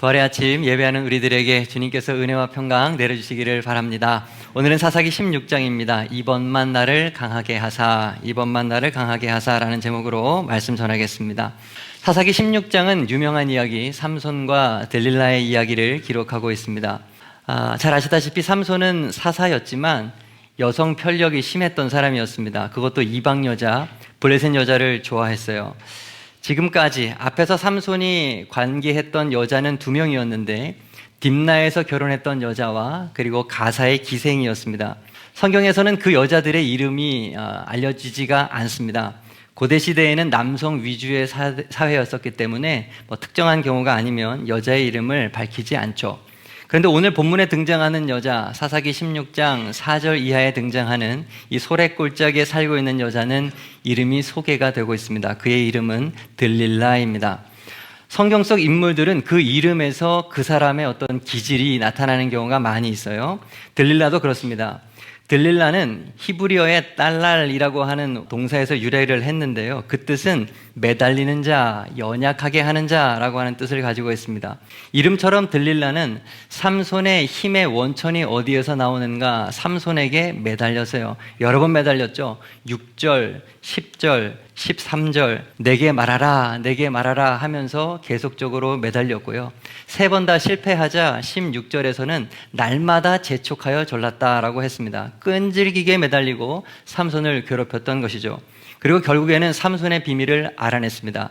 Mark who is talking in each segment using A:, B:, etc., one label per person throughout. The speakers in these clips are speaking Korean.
A: 부활의 아침 예배하는 우리들에게 주님께서 은혜와 평강 내려주시기를 바랍니다. 오늘은 사사기 16장입니다. 이번만 나를 강하게 하사, 이번만 나를 강하게 하사라는 제목으로 말씀 전하겠습니다. 사사기 16장은 유명한 이야기, 삼손과 들릴라의 이야기를 기록하고 있습니다. 잘 아시다시피 삼손은 사사였지만 여성 편력이 심했던 사람이었습니다. 그것도 이방 여자, 블레셋 여자를 좋아했어요. 지금까지 앞에서 삼손이 관계했던 여자는 2명이었는데 딥나에서 결혼했던 여자와 그리고 가사의 기생이었습니다. 성경에서는 그 여자들의 이름이 알려지지가 않습니다. 고대 시대에는 남성 위주의 사회였었기 때문에 특정한 경우가 아니면 여자의 이름을 밝히지 않죠. 그런데 오늘 본문에 등장하는 여자, 사사기 16장 4절 이하에 등장하는 이 소래골짜기에 살고 있는 여자는 이름이 소개가 되고 있습니다. 그의 이름은 들릴라입니다. 성경 속 인물들은 그 이름에서 그 사람의 어떤 기질이 나타나는 경우가 많이 있어요. 들릴라도 그렇습니다. 들릴라는 히브리어의 딸랄이라고 하는 동사에서 유래를 했는데요. 그 뜻은 매달리는 자, 연약하게 하는 자라고 하는 뜻을 가지고 있습니다. 이름처럼 들릴라는 삼손의 힘의 원천이 어디에서 나오는가? 삼손에게 매달려서요. 여러 번 매달렸죠. 6절, 10절, 13절 내게 말하라 하면서 계속적으로 매달렸고요. 3번 다 실패하자 16절에서는 날마다 재촉하여 졸랐다라고 했습니다. 끈질기게 매달리고 삼손을 괴롭혔던 것이죠. 그리고 결국에는 삼손의 비밀을 알아냈습니다.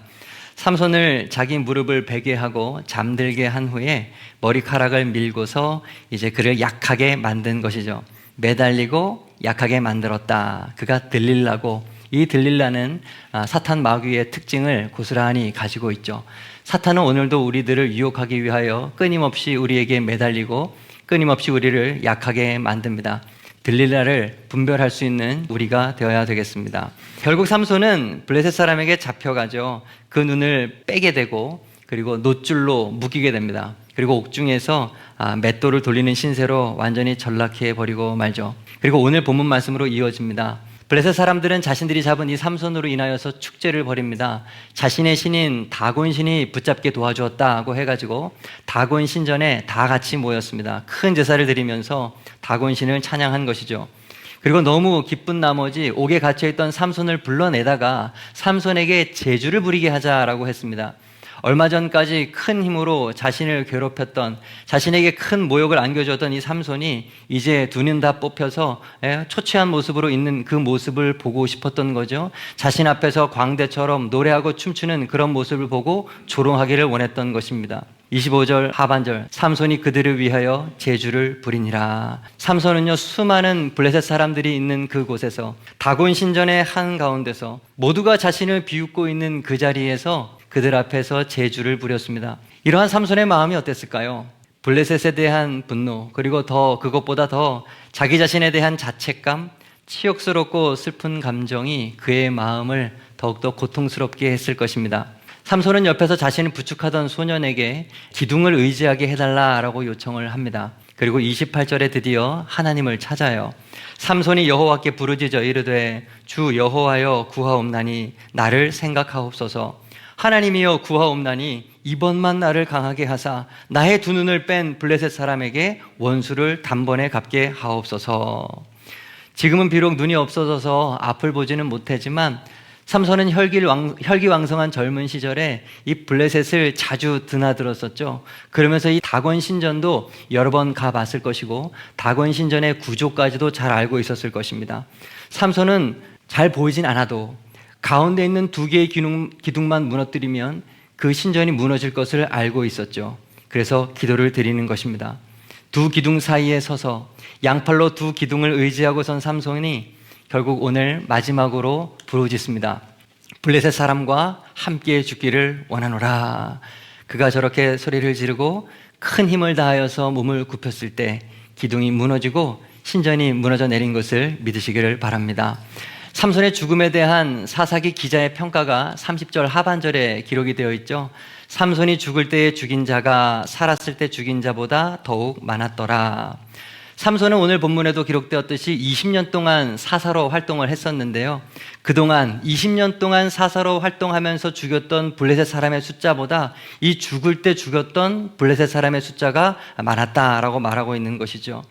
A: 삼손을 자기 무릎을 베게 하고 잠들게 한 후에 머리카락을 밀고서 이제 그를 약하게 만든 것이죠. 매달리고 약하게 만들었다. 그가 들릴라고, 이 들릴라는 사탄 마귀의 특징을 고스란히 가지고 있죠. 사탄은 오늘도 우리들을 유혹하기 위하여 끊임없이 우리에게 매달리고 끊임없이 우리를 약하게 만듭니다. 들릴라를 분별할 수 있는 우리가 되어야 되겠습니다. 결국 삼손은 블레셋 사람에게 잡혀가죠. 그 눈을 빼게 되고 그리고 놋줄로 묶이게 됩니다. 그리고 옥중에서 맷돌을 돌리는 신세로 완전히 전락해 버리고 말죠. 그리고 오늘 본문 말씀으로 이어집니다. 블레셋 사람들은 자신들이 잡은 이 삼손으로 인하여서 축제를 벌입니다. 자신의 신인 다곤 신이 붙잡게 도와주었다고 해가지고 다곤 신전에 다 같이 모였습니다. 큰 제사를 드리면서 다곤 신을 찬양한 것이죠. 그리고 너무 기쁜 나머지 옥에 갇혀있던 삼손을 불러내다가 삼손에게 제주를 부리게 하자라고 했습니다. 얼마 전까지 큰 힘으로 자신을 괴롭혔던, 자신에게 큰 모욕을 안겨줬던 이 삼손이 이제 두 눈 다 뽑혀서 초췌한 모습으로 있는 그 모습을 보고 싶었던 거죠. 자신 앞에서 광대처럼 노래하고 춤추는 그런 모습을 보고 조롱하기를 원했던 것입니다. 25절 하반절, 삼손이 그들을 위하여 제주를 부리니라. 삼손은요, 수많은 블레셋 사람들이 있는 그곳에서 다곤 신전의 한가운데서 모두가 자신을 비웃고 있는 그 자리에서 그들 앞에서 제주를 부렸습니다. 이러한 삼손의 마음이 어땠을까요? 블레셋에 대한 분노, 그리고 그것보다 더 자기 자신에 대한 자책감, 치욕스럽고 슬픈 감정이 그의 마음을 더욱더 고통스럽게 했을 것입니다. 삼손은 옆에서 자신을 부축하던 소년에게 기둥을 의지하게 해달라라고 요청을 합니다. 그리고 28절에 드디어 하나님을 찾아요. 삼손이 여호와께 부르짖어 이르되 주 여호와여 구하옵나니 나를 생각하옵소서. 하나님이여 구하옵나니 이번만 나를 강하게 하사 나의 두 눈을 뺀 블레셋 사람에게 원수를 단번에 갚게 하옵소서. 지금은 비록 눈이 없어져서 앞을 보지는 못하지만 삼손은 혈기왕성한 젊은 시절에 이 블레셋을 자주 드나들었었죠. 그러면서 이 다곤 신전도 여러 번 가봤을 것이고 다곤 신전의 구조까지도 잘 알고 있었을 것입니다. 삼손은 잘 보이진 않아도 가운데 있는 2개의 기둥만 무너뜨리면 그 신전이 무너질 것을 알고 있었죠. 그래서 기도를 드리는 것입니다. 2 기둥 사이에 서서 양팔로 2 기둥을 의지하고 선 삼손이 결국 오늘 마지막으로 부르짖습니다. 블레셋 사람과 함께 죽기를 원하노라. 그가 저렇게 소리를 지르고 큰 힘을 다하여서 몸을 굽혔을 때 기둥이 무너지고 신전이 무너져 내린 것을 믿으시기를 바랍니다. 삼손의 죽음에 대한 사사기 기자의 평가가 30절 하반절에 기록이 되어 있죠. 삼손이 죽을 때에 죽인 자가 살았을 때 죽인 자보다 더욱 많았더라. 삼손은 오늘 본문에도 기록되었듯이 20년 동안 사사로 활동을 했었는데요. 그동안 20년 동안 사사로 활동하면서 죽였던 블레셋 사람의 숫자보다 이 죽을 때 죽였던 블레셋 사람의 숫자가 많았다라고 말하고 있는 것이죠.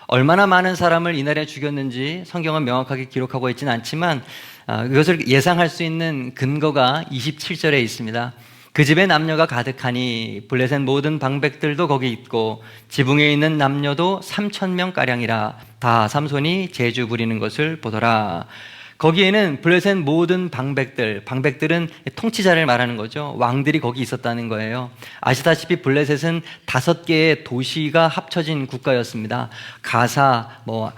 A: 얼마나 많은 사람을 이날에 죽였는지 성경은 명확하게 기록하고 있지는 않지만 이것을 예상할 수 있는 근거가 27절에 있습니다. 그 집에 남녀가 가득하니 블레셋 모든 방백들도 거기 있고 지붕에 있는 남녀도 3,000명가량이라 다 삼손이 제주 부리는 것을 보더라. 거기에는 블레셋 모든 방백들은 통치자를 말하는 거죠. 왕들이 거기 있었다는 거예요. 아시다시피 블레셋은 5개의 도시가 합쳐진 국가였습니다. 가사,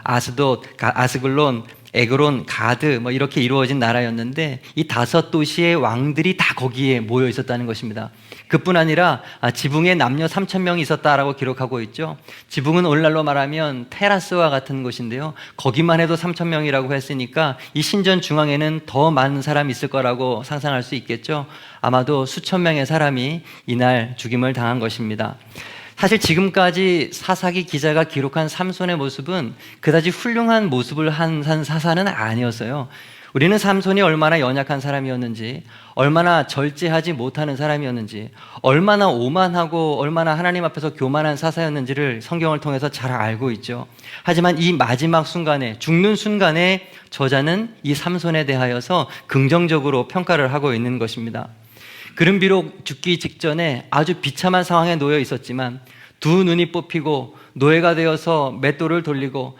A: 아스돗, 아스글론, 에그론, 가드 이렇게 이루어진 나라였는데 이 5도시의 왕들이 다 거기에 모여 있었다는 것입니다. 그뿐 아니라 지붕에 남녀 3,000명이 있었다라고 기록하고 있죠. 지붕은 오늘날로 말하면 테라스와 같은 곳인데요. 거기만 해도 3,000명이라고 했으니까 이 신전 중앙에는 더 많은 사람이 있을 거라고 상상할 수 있겠죠. 아마도 수천 명의 사람이 이날 죽임을 당한 것입니다. 사실 지금까지 사사기 기자가 기록한 삼손의 모습은 그다지 훌륭한 모습을 한 사사는 아니었어요. 우리는 삼손이 얼마나 연약한 사람이었는지, 얼마나 절제하지 못하는 사람이었는지, 얼마나 오만하고 얼마나 하나님 앞에서 교만한 사사였는지를 성경을 통해서 잘 알고 있죠. 하지만 이 마지막 순간에, 죽는 순간에 저자는 이 삼손에 대하여서 긍정적으로 평가를 하고 있는 것입니다. 그는 비록 죽기 직전에 아주 비참한 상황에 놓여 있었지만 두 눈이 뽑히고 노예가 되어서 맷돌을 돌리고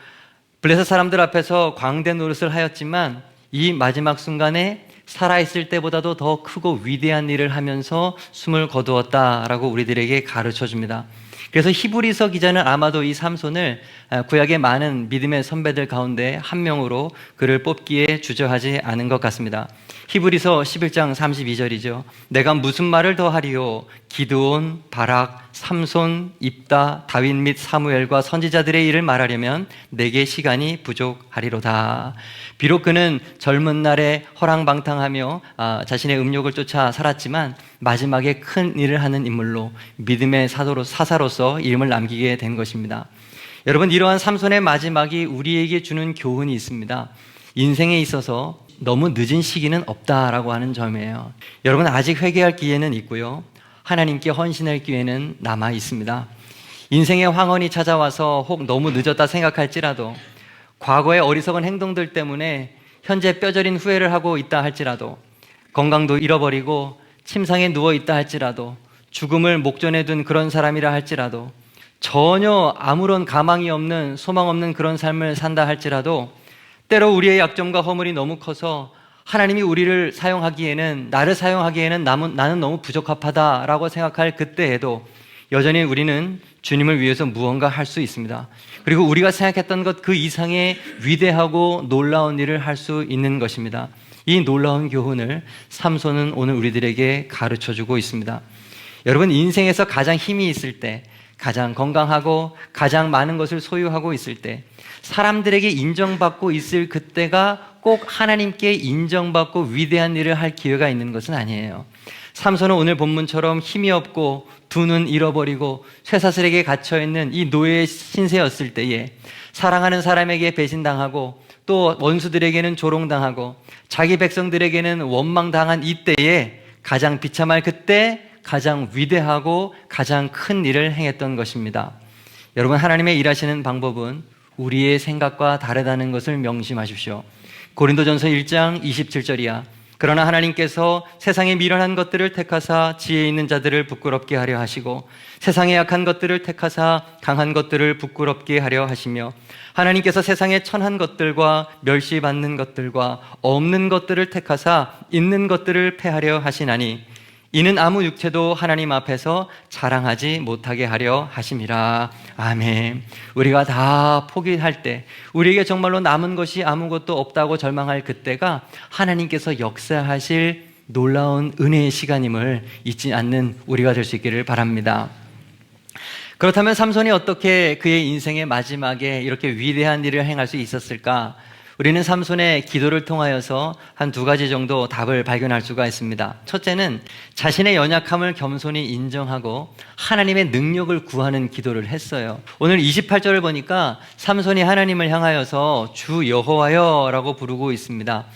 A: 블레셋 사람들 앞에서 광대 노릇을 하였지만 이 마지막 순간에 살아있을 때보다도 더 크고 위대한 일을 하면서 숨을 거두었다라고 우리들에게 가르쳐 줍니다. 그래서 히브리서 기자는 아마도 이 삼손을 구약의 많은 믿음의 선배들 가운데 한 명으로 그를 뽑기에 주저하지 않은 것 같습니다. 히브리서 11장 32절이죠. 내가 무슨 말을 더하리요? 기드온, 바락, 삼손, 입다, 다윗 및 사무엘과 선지자들의 일을 말하려면 내게 시간이 부족하리로다. 비록 그는 젊은 날에 허랑방탕하며 자신의 음욕을 쫓아 살았지만 마지막에 큰 일을 하는 인물로 믿음의 사사로서 이름을 남기게 된 것입니다. 여러분, 이러한 삼손의 마지막이 우리에게 주는 교훈이 있습니다. 인생에 있어서 너무 늦은 시기는 없다라고 하는 점이에요. 여러분, 아직 회개할 기회는 있고요. 하나님께 헌신할 기회는 남아 있습니다. 인생의 황혼이 찾아와서 혹 너무 늦었다 생각할지라도, 과거의 어리석은 행동들 때문에 현재 뼈저린 후회를 하고 있다 할지라도, 건강도 잃어버리고 침상에 누워 있다 할지라도, 죽음을 목전에 둔 그런 사람이라 할지라도, 전혀 아무런 가망이 없는, 소망 없는 그런 삶을 산다 할지라도, 때로 우리의 약점과 허물이 너무 커서 하나님이 우리를 사용하기에는, 나를 사용하기에는 나는 너무 부적합하다라고 생각할 그때에도 여전히 우리는 주님을 위해서 무언가 할 수 있습니다. 그리고 우리가 생각했던 것 그 이상의 위대하고 놀라운 일을 할 수 있는 것입니다. 이 놀라운 교훈을 삼손은 오늘 우리들에게 가르쳐주고 있습니다. 여러분, 인생에서 가장 힘이 있을 때, 가장 건강하고 가장 많은 것을 소유하고 있을 때, 사람들에게 인정받고 있을 그때가 꼭 하나님께 인정받고 위대한 일을 할 기회가 있는 것은 아니에요. 삼손은 오늘 본문처럼 힘이 없고 두 눈 잃어버리고 쇠사슬에게 갇혀있는 이 노예의 신세였을 때에 사랑하는 사람에게 배신당하고 또 원수들에게는 조롱당하고 자기 백성들에게는 원망당한 이때에 가장 비참할 그때 가장 위대하고 가장 큰 일을 행했던 것입니다. 여러분, 하나님의 일하시는 방법은 우리의 생각과 다르다는 것을 명심하십시오. 고린도전서 1장 27절이야. 그러나 하나님께서 세상에 미련한 것들을 택하사 지혜 있는 자들을 부끄럽게 하려 하시고 세상에 약한 것들을 택하사 강한 것들을 부끄럽게 하려 하시며 하나님께서 세상에 천한 것들과 멸시받는 것들과 없는 것들을 택하사 있는 것들을 패하려 하시나니 이는 아무 육체도 하나님 앞에서 자랑하지 못하게 하려 하심이라. 아멘. 우리가 다 포기할 때, 우리에게 정말로 남은 것이 아무것도 없다고 절망할 그때가 하나님께서 역사하실 놀라운 은혜의 시간임을 잊지 않는 우리가 될 수 있기를 바랍니다. 그렇다면 삼손이 어떻게 그의 인생의 마지막에 이렇게 위대한 일을 행할 수 있었을까? 우리는 삼손의 기도를 통하여서 한 두 가지 정도 답을 발견할 수가 있습니다. 첫째는 자신의 연약함을 겸손히 인정하고 하나님의 능력을 구하는 기도를 했어요. 오늘 28절을 보니까 삼손이 하나님을 향하여서 주 여호와여 라고 부르고 있습니다.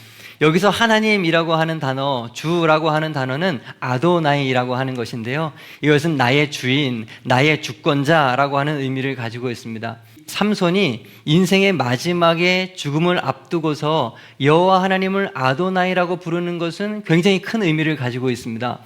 A: 여기서 하나님이라고 하는 단어, 주라고 하는 단어는 아도나이라고 하는 것인데요, 이것은 나의 주인, 나의 주권자라고 하는 의미를 가지고 있습니다. 삼손이 인생의 마지막에 죽음을 앞두고서 여호와 하나님을 아도나이라고 부르는 것은 굉장히 큰 의미를 가지고 있습니다.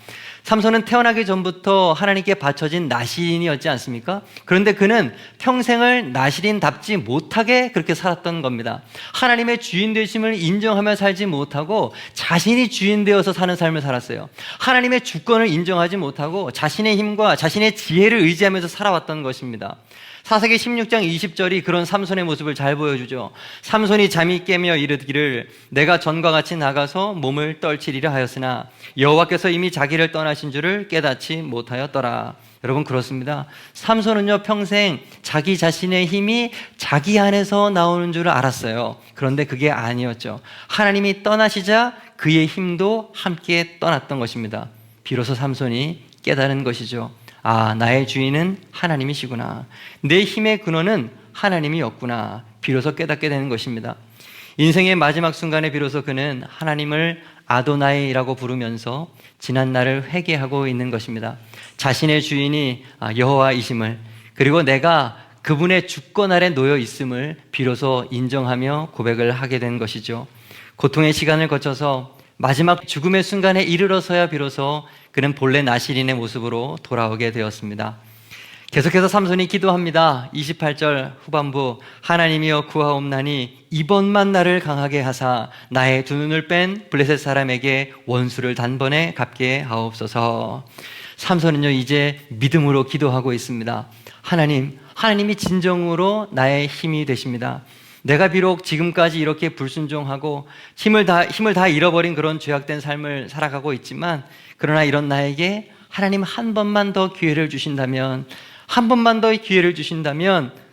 A: 삼손은 태어나기 전부터 하나님께 바쳐진 나실인이었지 않습니까? 그런데 그는 평생을 나실인답지 못하게 그렇게 살았던 겁니다. 하나님의 주인 되심을 인정하며 살지 못하고 자신이 주인 되어서 사는 삶을 살았어요. 하나님의 주권을 인정하지 못하고 자신의 힘과 자신의 지혜를 의지하면서 살아왔던 것입니다. 사사기 16장 20절이 그런 삼손의 모습을 잘 보여주죠. 삼손이 잠이 깨며 이르기를 내가 전과 같이 나가서 몸을 떨치리라 하였으나 여호와께서 이미 자기를 떠나신 줄을 깨닫지 못하였더라. 여러분, 그렇습니다. 삼손은요, 평생 자기 자신의 힘이 자기 안에서 나오는 줄을 알았어요. 그런데 그게 아니었죠. 하나님이 떠나시자 그의 힘도 함께 떠났던 것입니다. 비로소 삼손이 깨달은 것이죠. 아, 나의 주인은 하나님이시구나. 내 힘의 근원은 하나님이었구나. 비로소 깨닫게 되는 것입니다. 인생의 마지막 순간에 비로소 그는 하나님을 아도나이라고 부르면서 지난 날을 회개하고 있는 것입니다. 자신의 주인이 여호와이심을, 그리고 내가 그분의 주권 아래 놓여 있음을 비로소 인정하며 고백을 하게 된 것이죠. 고통의 시간을 거쳐서 마지막 죽음의 순간에 이르러서야 비로소 그는 본래 나실인의 모습으로 돌아오게 되었습니다. 계속해서 삼손이 기도합니다. 28절 후반부, 하나님이여 구하옵나니 이번만 나를 강하게 하사 나의 두 눈을 뺀 블레셋 사람에게 원수를 단번에 갚게 하옵소서. 삼손은요, 이제 믿음으로 기도하고 있습니다. 하나님이 진정으로 나의 힘이 되십니다. 내가 비록 지금까지 이렇게 불순종하고 힘을 다 잃어버린 그런 죄악된 삶을 살아가고 있지만, 그러나 이런 나에게 하나님 한 번만 더 기회를 주신다면,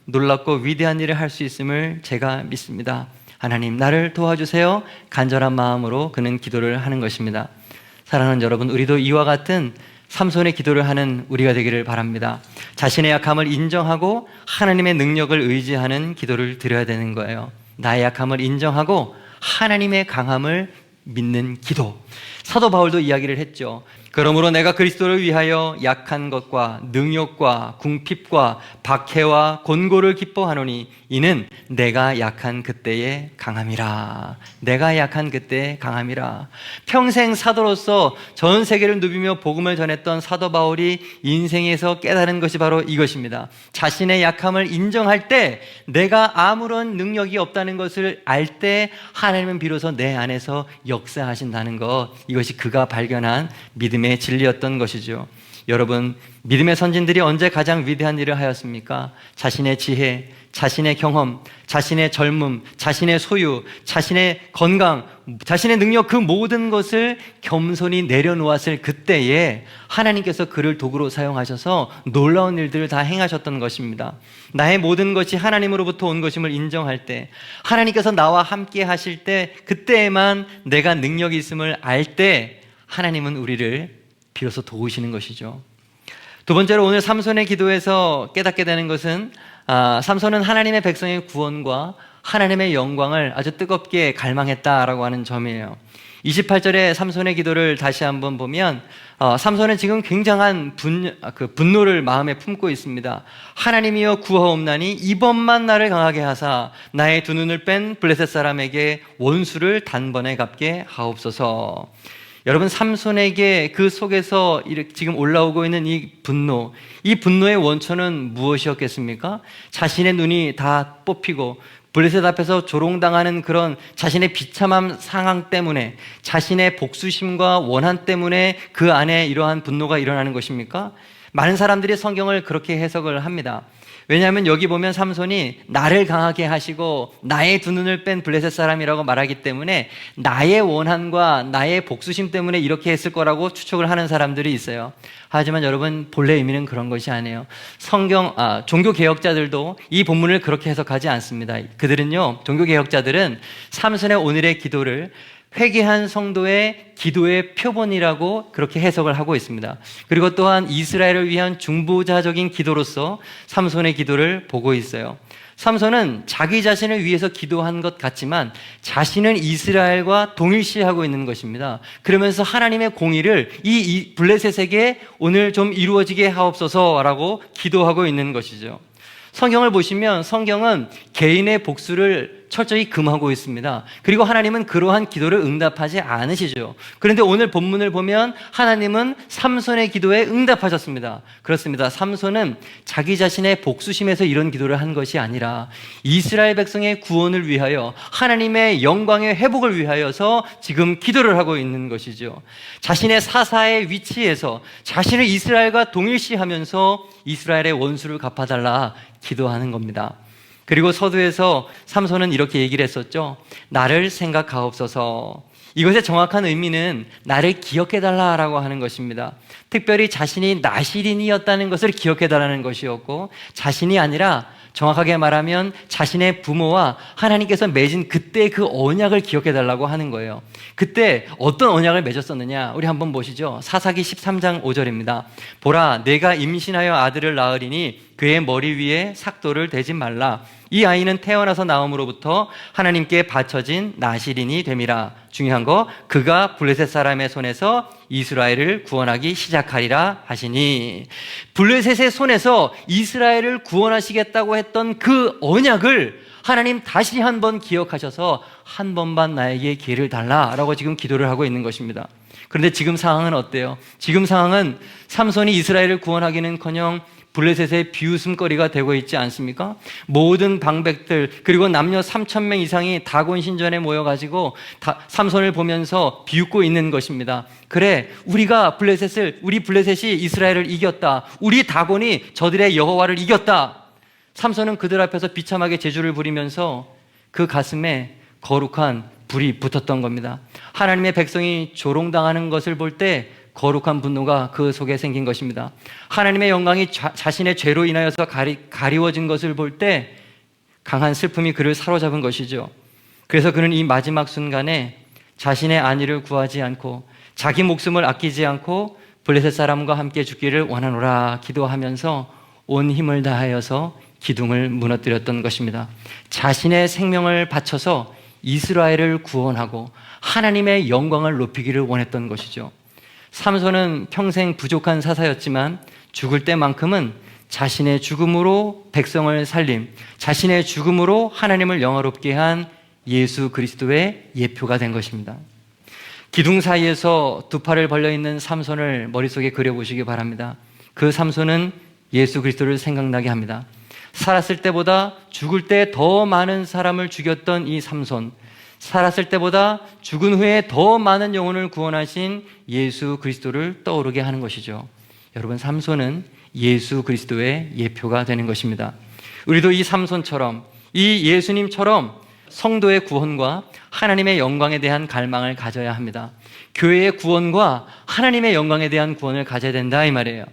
A: 놀랍고 위대한 일을 할 수 있음을 제가 믿습니다. 하나님, 나를 도와주세요. 간절한 마음으로 그는 기도를 하는 것입니다. 사랑하는 여러분, 우리도 이와 같은 삼손의 기도를 하는 우리가 되기를 바랍니다. 자신의 약함을 인정하고 하나님의 능력을 의지하는 기도를 드려야 되는 거예요. 나의 약함을 인정하고 하나님의 강함을 믿는 기도. 사도 바울도 이야기를 했죠. 그러므로 내가 그리스도를 위하여 약한 것과 능욕과 궁핍과 박해와 곤고를 기뻐하노니 이는 내가 약한 그때의 강함이라. 내가 약한 그때의 강함이라. 평생 사도로서 전 세계를 누비며 복음을 전했던 사도 바울이 인생에서 깨달은 것이 바로 이것입니다. 자신의 약함을 인정할 때, 내가 아무런 능력이 없다는 것을 알 때 하나님은 비로소 내 안에서 역사하신다는 것, 이것이 그가 발견한 믿음의 진리였던 것이죠. 여러분, 믿음의 선진들이 언제 가장 위대한 일을 하였습니까? 자신의 지혜, 자신의 경험, 자신의 젊음, 자신의 소유, 자신의 건강, 자신의 능력, 그 모든 것을 겸손히 내려놓았을 그때에 하나님께서 그를 도구로 사용하셔서 놀라운 일들을 다 행하셨던 것입니다. 나의 모든 것이 하나님으로부터 온 것임을 인정할 때, 하나님께서 나와 함께 하실 때, 그때에만 내가 능력이 있음을 알 때 하나님은 우리를 비로소 도우시는 것이죠. 두 번째로, 오늘 삼손의 기도에서 깨닫게 되는 것은 삼손은 하나님의 백성의 구원과 하나님의 영광을 아주 뜨겁게 갈망했다라고 하는 점이에요. 28절의 삼손의 기도를 다시 한번 보면 삼손은 지금 굉장한 분노를 마음에 품고 있습니다. 하나님이여 구하옵나니 이번만 나를 강하게 하사 나의 두 눈을 뺀 블레셋 사람에게 원수를 단번에 갚게 하옵소서. 여러분, 삼손에게 그 속에서 지금 올라오고 있는 이 분노의 원천은 무엇이었겠습니까? 자신의 눈이 다 뽑히고 블레셋 앞에서 조롱당하는 그런 자신의 비참한 상황 때문에, 자신의 복수심과 원한 때문에 그 안에 이러한 분노가 일어나는 것입니까? 많은 사람들이 성경을 그렇게 해석을 합니다. 왜냐하면 여기 보면 삼손이 나를 강하게 하시고 나의 두 눈을 뺀 블레셋 사람이라고 말하기 때문에 나의 원한과 나의 복수심 때문에 이렇게 했을 거라고 추측을 하는 사람들이 있어요. 하지만 여러분, 본래 의미는 그런 것이 아니에요. 종교 개혁자들도 이 본문을 그렇게 해석하지 않습니다. 그들은요, 종교 개혁자들은 삼손의 오늘의 기도를 회개한 성도의 기도의 표본이라고 그렇게 해석을 하고 있습니다. 그리고 또한 이스라엘을 위한 중보자적인 기도로서 삼손의 기도를 보고 있어요. 삼손은 자기 자신을 위해서 기도한 것 같지만 자신은 이스라엘과 동일시하고 있는 것입니다. 그러면서 하나님의 공의를 이 블레셋에게 오늘 좀 이루어지게 하옵소서라고 기도하고 있는 것이죠. 성경을 보시면 성경은 개인의 복수를 철저히 금하고 있습니다. 그리고 하나님은 그러한 기도를 응답하지 않으시죠. 그런데 오늘 본문을 보면 하나님은 삼손의 기도에 응답하셨습니다. 그렇습니다. 삼손은 자기 자신의 복수심에서 이런 기도를 한 것이 아니라 이스라엘 백성의 구원을 위하여, 하나님의 영광의 회복을 위하여서 지금 기도를 하고 있는 것이죠. 자신의 사사의 위치에서 자신을 이스라엘과 동일시하면서 이스라엘의 원수를 갚아달라 기도하는 겁니다. 그리고 서두에서 삼손은 이렇게 얘기를 했었죠. 나를 생각하옵소서. 이것의 정확한 의미는 나를 기억해달라라고 하는 것입니다. 특별히 자신이 나실인이었다는 것을 기억해달라는 것이었고, 자신이 아니라 정확하게 말하면 자신의 부모와 하나님께서 맺은 그때 그 언약을 기억해달라고 하는 거예요. 그때 어떤 언약을 맺었었느냐, 우리 한번 보시죠. 사사기 13장 5절입니다. 보라, 내가 임신하여 아들을 낳으리니 그의 머리 위에 삭도를 대지 말라. 이 아이는 태어나서 나옴으로부터 하나님께 바쳐진 나실인이 됨이라. 중요한 거, 그가 블레셋 사람의 손에서 이스라엘을 구원하기 시작하리라 하시니, 블레셋의 손에서 이스라엘을 구원하시겠다고 했던 그 언약을 하나님 다시 한번 기억하셔서 한 번만 나에게 기회를 달라라고 지금 기도를 하고 있는 것입니다. 그런데 지금 상황은 어때요? 지금 상황은 삼손이 이스라엘을 구원하기는커녕 블레셋의 비웃음거리가 되고 있지 않습니까? 모든 방백들, 그리고 남녀 3,000명 이상이 다곤 신전에 모여가지고 삼손을 보면서 비웃고 있는 것입니다. 그래, 우리 블레셋이 이스라엘을 이겼다. 우리 다곤이 저들의 여호와를 이겼다. 삼손은 그들 앞에서 비참하게 제주를 부리면서 그 가슴에 거룩한 불이 붙었던 겁니다. 하나님의 백성이 조롱당하는 것을 볼 때 거룩한 분노가 그 속에 생긴 것입니다. 하나님의 영광이 자신의 죄로 인하여서 가리워진 것을 볼 때 강한 슬픔이 그를 사로잡은 것이죠. 그래서 그는 이 마지막 순간에 자신의 안위를 구하지 않고 자기 목숨을 아끼지 않고 블레셋 사람과 함께 죽기를 원하노라 기도하면서 온 힘을 다하여서 기둥을 무너뜨렸던 것입니다. 자신의 생명을 바쳐서 이스라엘을 구원하고 하나님의 영광을 높이기를 원했던 것이죠. 삼손은 평생 부족한 사사였지만 죽을 때만큼은 자신의 죽음으로 백성을 살림, 자신의 죽음으로 하나님을 영화롭게 한 예수 그리스도의 예표가 된 것입니다. 기둥 사이에서 두 팔을 벌려있는 삼손을 머릿속에 그려보시기 바랍니다. 그 삼손은 예수 그리스도를 생각나게 합니다. 살았을 때보다 죽을 때 더 많은 사람을 죽였던 이 삼손, 살았을 때보다 죽은 후에 더 많은 영혼을 구원하신 예수 그리스도를 떠오르게 하는 것이죠. 여러분, 삼손은 예수 그리스도의 예표가 되는 것입니다. 우리도 이 삼손처럼, 이 예수님처럼 성도의 구원과 하나님의 영광에 대한 갈망을 가져야 합니다. 교회의 구원과 하나님의 영광에 대한 구원을 가져야 된다 이 말이에요.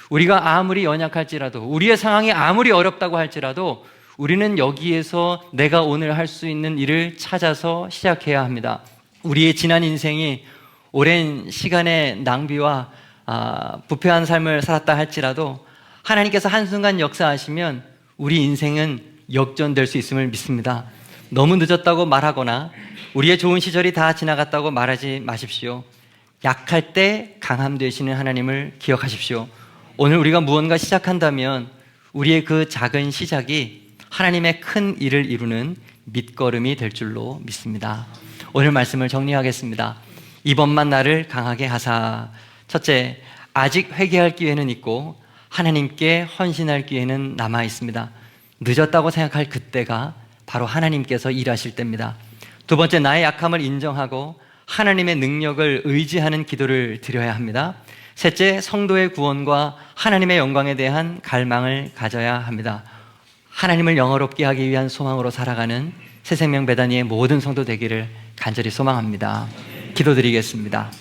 A: 우리가 아무리 연약할지라도, 우리의 상황이 아무리 어렵다고 할지라도 우리는 여기에서 내가 오늘 할 수 있는 일을 찾아서 시작해야 합니다. 우리의 지난 인생이 오랜 시간의 낭비와 부패한 삶을 살았다 할지라도 하나님께서 한순간 역사하시면 우리 인생은 역전될 수 있음을 믿습니다. 너무 늦었다고 말하거나 우리의 좋은 시절이 다 지나갔다고 말하지 마십시오. 약할 때 강함 되시는 하나님을 기억하십시오. 오늘 우리가 무언가 시작한다면 우리의 그 작은 시작이 하나님의 큰 일을 이루는 밑거름이 될 줄로 믿습니다. 오늘 말씀을 정리하겠습니다. 이번만 나를 강하게 하사. 첫째, 아직 회개할 기회는 있고 하나님께 헌신할 기회는 남아 있습니다. 늦었다고 생각할 그때가 바로 하나님께서 일하실 때입니다. 두 번째, 나의 약함을 인정하고 하나님의 능력을 의지하는 기도를 드려야 합니다. 셋째, 성도의 구원과 하나님의 영광에 대한 갈망을 가져야 합니다. 하나님을 영화롭게 하기 위한 소망으로 살아가는 새생명 베다니의 모든 성도 되기를 간절히 소망합니다. 기도드리겠습니다.